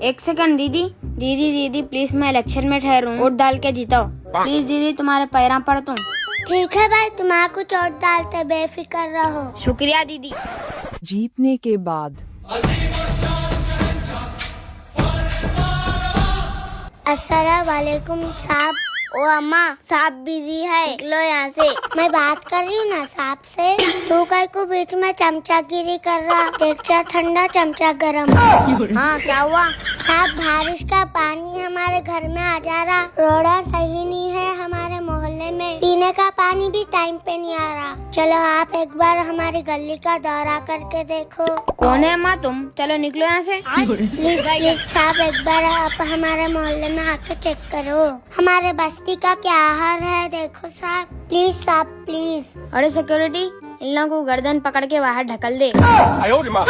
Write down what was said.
एक सेकंड दीदी दीदी दीदी प्लीज मैं इलेक्शन में ठहरूं, वोट डाल के जीताओ प्लीज दीदी, तुम्हारे पैरा पड़ता हूँ। ठीक है भाई, तुम्हारा कुछ और डालते, बेफिक्र रहो। शुक्रिया दीदी। जीतने के बाद अस्सलाम वालेकुम साहब। ओ अम्मा, साहब बिजी है, निकलो यहाँ से। मैं बात कर रही हूँ ना साहब से। तू कहीं को बीच में चमचागिरी कर रहा, टेक्चर ठंडा चमचा गरम। हाँ क्या हुआ? साहब बारिश का पानी हमारे घर में आ जा रहा, रोड़ा सही नहीं है हमारे मोहल्ले में, पीने का पानी भी टाइम पे नहीं आ रहा। चलो आप एक बार हमारी गली का दौरा करके देखो। कौन है अम्मा तुम? चलो निकलो यहाँ से। प्लीज प्लीज साहब, एक बार आप हमारे मोहल्ले में आके चेक करो, हमारे बस्ती का क्या हाल है देखो साहब। प्लीज साहब प्लीज। अरे सिक्योरिटी, इन लोगों को गर्दन पकड़ के बाहर ढकल दे। 哎呦我的妈！